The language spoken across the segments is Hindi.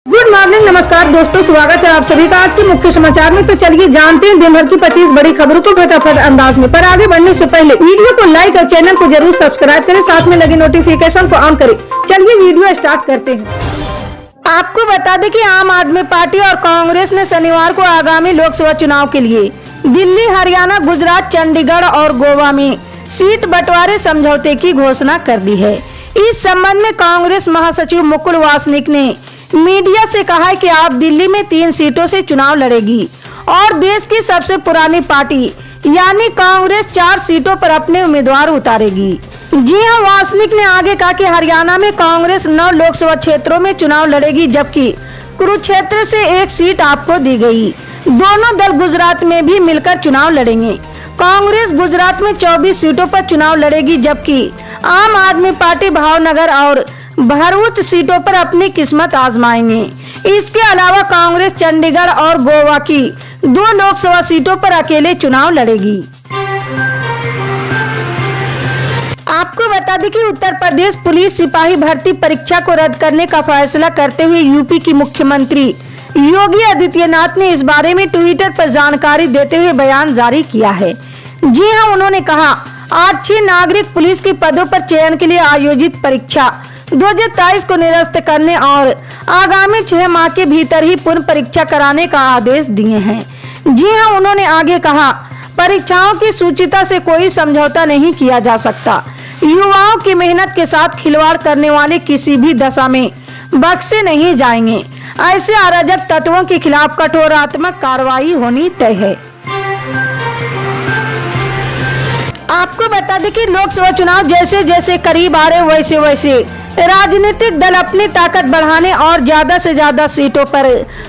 गुड मॉर्निंग, नमस्कार दोस्तों, स्वागत है आप सभी का आज के मुख्य समाचार में। तो चलिए जानते हैं दिन भर की 25 बड़ी खबरों को फटाफट अंदाज में। पर आगे बढ़ने से पहले वीडियो को लाइक और चैनल को जरूर सब्सक्राइब करें, साथ में लगे नोटिफिकेशन को ऑन करें। चलिए वीडियो स्टार्ट करते हैं। आपको बता दें कि आम आदमी पार्टी और कांग्रेस ने शनिवार को आगामी लोकसभा चुनाव के लिए दिल्ली, हरियाणा, गुजरात, चंडीगढ़ और गोवा में सीट बंटवारे समझौते की घोषणा कर दी है। इस संबंध में कांग्रेस महासचिव मुकुल वासनिक ने मीडिया से कहा है कि आप दिल्ली में 3 सीटों से चुनाव लड़ेगी और देश की सबसे पुरानी पार्टी यानी कांग्रेस 4 सीटों पर अपने उम्मीदवार उतारेगी। जी हां, वासनिक ने आगे कहा कि हरियाणा में कांग्रेस 9 लोकसभा क्षेत्रों में चुनाव लड़ेगी, जबकि कुरुक्षेत्र से 1 सीट आपको दी गई। दोनों दल गुजरात में भी मिलकर चुनाव लड़ेंगे। कांग्रेस गुजरात में 24 सीटों पर चुनाव लड़ेगी, जबकि आम आदमी पार्टी भावनगर और भरूच सीटों पर अपनी किस्मत आजमाएंगे। इसके अलावा कांग्रेस चंडीगढ़ और गोवा की 2 लोकसभा सीटों पर अकेले चुनाव लड़ेगी। आपको बता दें कि उत्तर प्रदेश पुलिस सिपाही भर्ती परीक्षा को रद्द करने का फैसला करते हुए यूपी की मुख्यमंत्री योगी आदित्यनाथ ने इस बारे में ट्विटर पर जानकारी देते हुए बयान जारी किया है। जी हां, उन्होंने कहा, आरक्षी नागरिक पुलिस के पदों पर चयन के लिए आयोजित परीक्षा 2023 को निरस्त करने और आगामी 6 माह के भीतर ही पुनः परीक्षा कराने का आदेश दिए हैं। जी हां, उन्होंने आगे कहा, परीक्षाओं की शुचिता से कोई समझौता नहीं किया जा सकता। युवाओं की मेहनत के साथ खिलवाड़ करने वाले किसी भी दशा में बख्शे नहीं जाएंगे। ऐसे अराजक तत्वों के खिलाफ कठोरात्मक कार्रवाई होनी तय है। आपको बता दें कि लोकसभा चुनाव जैसे जैसे करीब आ रहे वैसे वैसे राजनीतिक दल अपनी ताकत बढ़ाने और ज्यादा से ज्यादा सीटों पर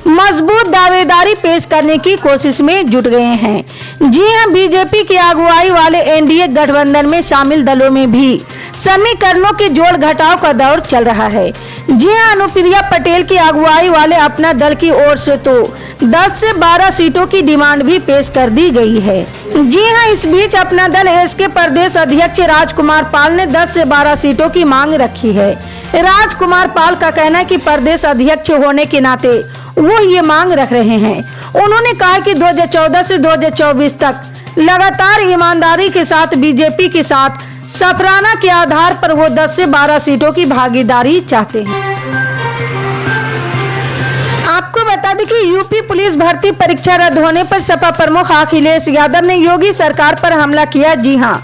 मजबूत दावेदारी पेश करने की कोशिश में जुट गए हैं। जी हां, बीजेपी की अगुवाई वाले एनडीए गठबंधन में शामिल दलों में भी समीकरणों के जोड़ घटाव का दौर चल रहा है। जी हां, अनुप्रिया पटेल की अगुवाई वाले अपना दल की ओर से तो 10 से 12 सीटों की डिमांड भी पेश कर दी गई है। जी हां, इस बीच अपना दल एसके प्रदेश अध्यक्ष राजकुमार पाल ने 10 से 12 सीटों की मांग रखी है। राजकुमार पाल का कहना है कि प्रदेश अध्यक्ष होने के नाते वो ये मांग रख रहे हैं। उन्होंने कहा कि 2014 से 2024 तक लगातार ईमानदारी के साथ बीजेपी के साथ सफराना के आधार पर वो 10 से 12 सीटों की भागीदारी चाहते हैं। आपको बता दें कि यूपी पुलिस भर्ती परीक्षा रद्द होने पर सपा प्रमुख अखिलेश यादव ने योगी सरकार पर हमला किया। जी हां,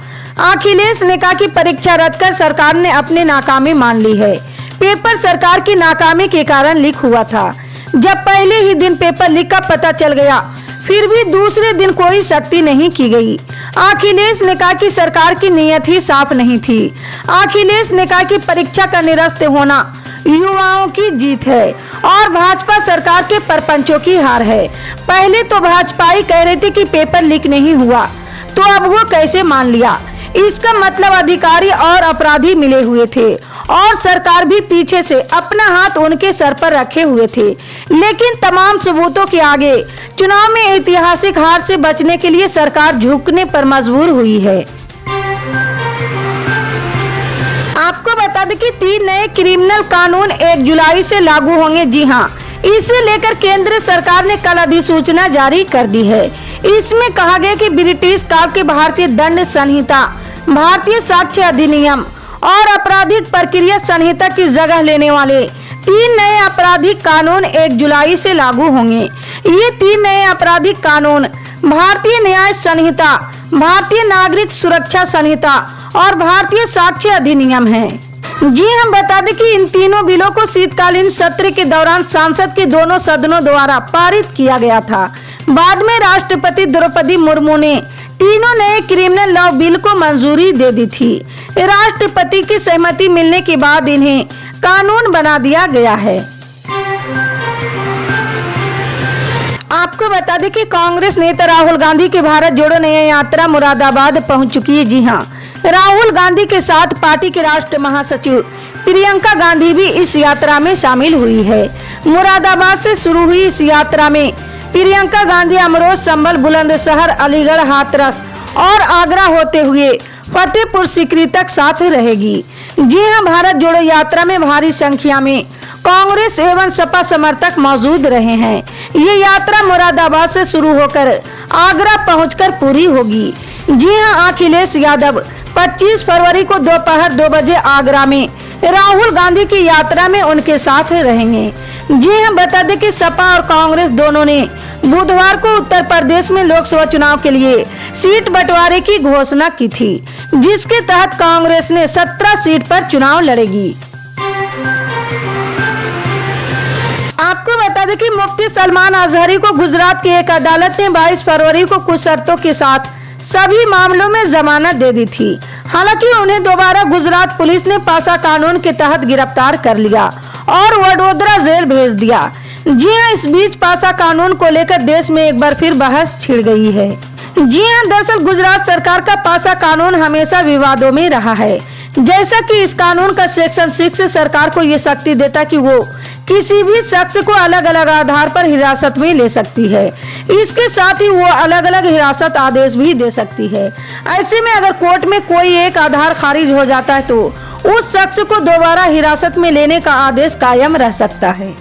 अखिलेश ने कहा कि परीक्षा रद्द कर सरकार ने अपनी नाकामी मान ली है। पेपर सरकार की नाकामी के कारण लीक हुआ था। जब पहले ही दिन पेपर लीक का पता चल गया, फिर भी दूसरे दिन कोई सख्ती नहीं की गई। अखिलेश ने कहा कि सरकार की नीयत ही साफ नहीं थी। अखिलेश ने कहा कि परीक्षा का निरस्त होना युवाओं की जीत है और भाजपा सरकार के परपंचों की हार है। पहले तो भाजपा ही कह रही थी कि पेपर लीक नहीं हुआ, तो अब वो कैसे मान लिया? इसका मतलब अधिकारी और अपराधी मिले हुए थे और सरकार भी पीछे से अपना हाथ उनके सर पर रखे हुए थे। लेकिन तमाम सबूतों के आगे चुनाव में ऐतिहासिक हार से बचने के लिए सरकार झुकने पर मजबूर हुई है। आपको बता दें कि 3 नए क्रिमिनल कानून 1 जुलाई से लागू होंगे। जी हां, इसे लेकर केंद्र सरकार ने कल अधिसूचना जारी कर दी है। इसमें कहा गया कि ब्रिटिश काल के भारतीय दंड संहिता, भारतीय साक्ष्य अधिनियम और आपराधिक प्रक्रिया संहिता की जगह लेने वाले 3 नए आपराधिक कानून 1 जुलाई से लागू होंगे। ये 3 नए आपराधिक कानून भारतीय न्याय संहिता, भारतीय नागरिक सुरक्षा संहिता और भारतीय साक्ष्य अधिनियम है। जी हम बता दें कि इन तीनों बिलों को शीतकालीन सत्र के दौरान संसद के दोनों सदनों द्वारा पारित किया गया था। बाद में राष्ट्रपति द्रौपदी मुर्मू ने तीनों नए क्रिमिनल लॉ बिल को मंजूरी दे दी थी। राष्ट्रपति की सहमति मिलने के बाद इन्हें कानून बना दिया गया है। आपको बता दें कि कांग्रेस नेता राहुल गांधी की भारत जोड़ो न्याय यात्रा मुरादाबाद पहुंच चुकी है। जी हां, राहुल गांधी के साथ पार्टी के राष्ट्रीय महासचिव प्रियंका गांधी भी इस यात्रा में शामिल हुई है। मुरादाबाद से शुरू हुई इस यात्रा में प्रियंका गांधी अमरोह, संभल, बुलंदशहर, अलीगढ़, हाथरस और आगरा होते हुए फतेहपुर सीकरी तक साथ रहेगी। जी हां, भारत जोड़ो यात्रा में भारी संख्या में कांग्रेस एवं सपा समर्थक मौजूद रहे हैं। ये यात्रा मुरादाबाद से शुरू होकर आगरा पहुंचकर पूरी होगी। जी हां, अखिलेश यादव 25 फरवरी को दोपहर 2 बजे आगरा में राहुल गांधी की यात्रा में उनके साथ रहेंगे। जी हां, बता दें कि सपा और कांग्रेस दोनों ने बुधवार को उत्तर प्रदेश में लोकसभा चुनाव के लिए सीट बंटवारे की घोषणा की थी, जिसके तहत कांग्रेस ने 17 सीट पर चुनाव लड़ेगी। आपको बता दें कि मुफ्ती सलमान अजहरी को गुजरात की एक अदालत ने 22 फरवरी को कुछ शर्तों के साथ सभी मामलों में जमानत दे दी थी। हालांकि उन्हें दोबारा गुजरात पुलिस ने पासा कानून के तहत गिरफ्तार कर लिया और वडोदरा जेल भेज दिया। जी हां, इस बीच पासा कानून को लेकर देश में एक बार फिर बहस छिड़ गई है। जी हां, दरअसल गुजरात सरकार का पासा कानून हमेशा विवादों में रहा है। जैसा कि इस कानून का सेक्शन 6 सरकार को ये शक्ति देता कि वो किसी भी शख्स को अलग अलग आधार पर हिरासत में ले सकती है। इसके साथ ही वो अलग अलग हिरासत आदेश भी दे सकती है। ऐसे में अगर कोर्ट में कोई एक आधार खारिज हो जाता है तो उस शख्स को दोबारा हिरासत में लेने का आदेश कायम रह सकता है।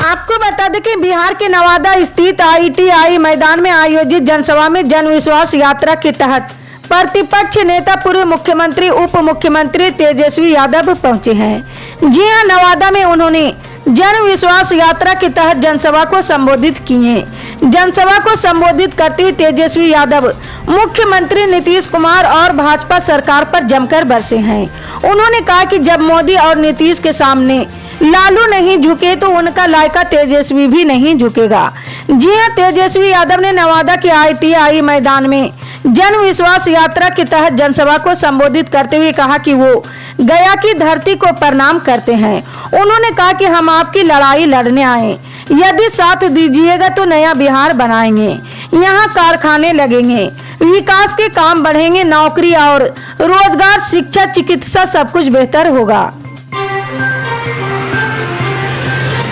आपको बता दें कि बिहार के नवादा स्थित ITI मैदान में आयोजित जनसभा में जन विश्वास यात्रा के तहत प्रतिपक्ष नेता पूर्व मुख्यमंत्री उप मुख्यमंत्री तेजस्वी यादव पहुंचे हैं। जी हां, नवादा में उन्होंने जन विश्वास यात्रा के तहत जनसभा को संबोधित किए। जनसभा को संबोधित करते हुए तेजस्वी यादव मुख्यमंत्री नीतीश कुमार और भाजपा सरकार पर जमकर बरसे हैं। उन्होंने कहा कि जब मोदी और नीतीश के सामने लालू नहीं झुके तो उनका लायका तेजस्वी भी नहीं झुकेगा। जी हां, तेजस्वी यादव ने नवादा के ITI मैदान में जन विश्वास यात्रा के तहत जनसभा को संबोधित करते हुए कहा कि वो गया की धरती को प्रणाम करते हैं। उन्होंने कहा कि हम आपकी लड़ाई लड़ने आए, यदि साथ दीजिएगा तो नया बिहार बनाएंगे, यहाँ कारखाने लगेंगे, विकास के काम बढ़ेंगे, नौकरी और रोजगार, शिक्षा, चिकित्सा सब कुछ बेहतर होगा।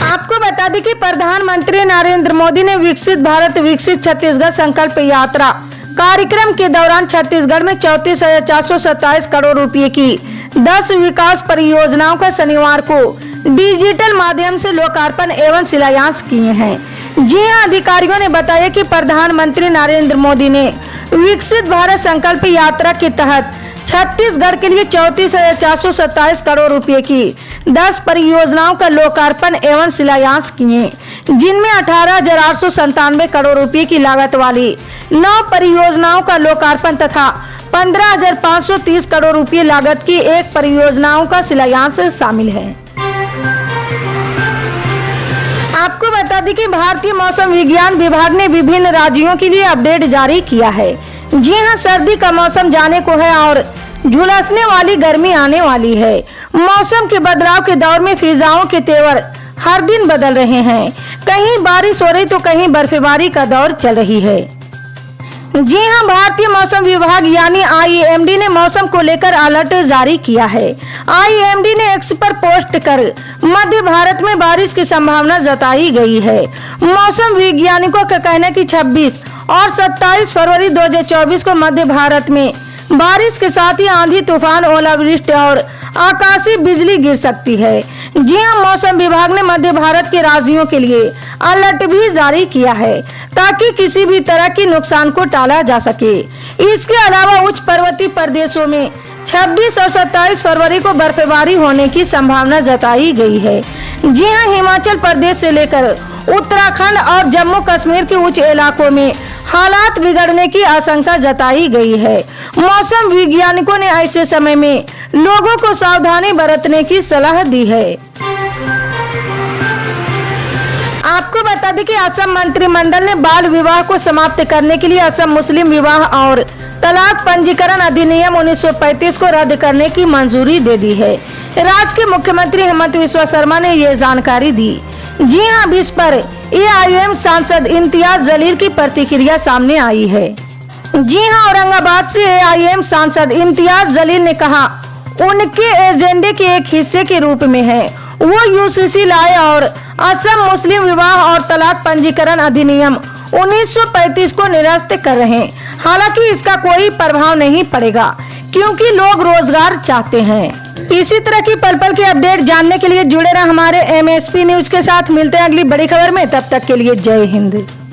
आपको बता दें कि प्रधानमंत्री नरेंद्र मोदी ने विकसित भारत विकसित छत्तीसगढ़ संकल्प यात्रा कार्यक्रम के दौरान छत्तीसगढ़ में 34,427 करोड़ रुपए की 10 विकास परियोजनाओं का शनिवार को डिजिटल माध्यम से लोकार्पण एवं शिलान्यास किए हैं। जी हां, अधिकारियों ने बताया कि प्रधानमंत्री नरेंद्र मोदी ने विकसित भारत संकल्प यात्रा के तहत छत्तीसगढ़ के लिए 34,427 करोड़ रुपए की 10 परियोजनाओं का लोकार्पण एवं शिलान्यास किए, जिनमें 18,897 करोड़ रुपए की लागत वाली 9 परियोजनाओं का लोकार्पण तथा 15,530 करोड़ रुपए लागत की 1 परियोजनाओं का शिलान्यास शामिल है। आपको बता दें कि भारतीय मौसम विज्ञान विभाग ने विभिन्न राज्यों के लिए अपडेट जारी किया है। जी हां, सर्दी का मौसम जाने को है और झुलसने वाली गर्मी आने वाली है। मौसम के बदलाव के दौर में फिजाओं के तेवर हर दिन बदल रहे हैं। कहीं बारिश हो रही तो कहीं बर्फबारी का दौर चल रही है। जी हां, भारतीय मौसम विभाग यानी IMD ने मौसम को लेकर अलर्ट जारी किया है। IMD ने X पर पोस्ट कर मध्य भारत में बारिश की संभावना जताई गई है। मौसम वैज्ञानिकों का कहना है कि 26 और 27 फरवरी 2024 को मध्य भारत में बारिश के साथ ही आंधी, तूफान, ओलावृष्टि और आकाशीय बिजली गिर सकती है। जी हां, मौसम विभाग ने मध्य भारत के राज्यों के लिए अलर्ट भी जारी किया है ताकि किसी भी तरह के नुकसान को टाला जा सके। इसके अलावा उच्च पर्वतीय प्रदेशों में 26 और 27 फरवरी को बर्फबारी होने की संभावना जताई गई है। जी हां, हिमाचल प्रदेश से लेकर उत्तराखंड और जम्मू कश्मीर के उच्च इलाकों में हालात बिगड़ने की आशंका जताई गई है। मौसम वैज्ञानिकों ने ऐसे समय में लोगों को सावधानी बरतने की सलाह दी है। आपको बता दें कि असम मंत्रिमंडल ने बाल विवाह को समाप्त करने के लिए असम मुस्लिम विवाह और तलाक पंजीकरण अधिनियम 1935 को रद्द करने की मंजूरी दे दी है। राज्य के मुख्यमंत्री हेमंत बिस्वा शर्मा ने ये जानकारी दी। जी हां, अब इस पर AIM सांसद इम्तियाज जलील की प्रतिक्रिया सामने आई है। जी हां, औरंगाबाद से AIM सांसद इम्तियाज जलील ने कहा उनके एजेंडे के एक हिस्से के रूप में है वो UCC लाए और असम मुस्लिम विवाह और तलाक पंजीकरण अधिनियम 1935 को निरस्त कर रहे हैं। हालांकि इसका कोई प्रभाव नहीं पड़ेगा क्योंकि लोग रोजगार चाहते हैं। इसी तरह की पल पल के अपडेट जानने के लिए जुड़े रहे हमारे MSP न्यूज के साथ। मिलते हैं अगली बड़ी खबर में, तब तक के लिए जय हिंद।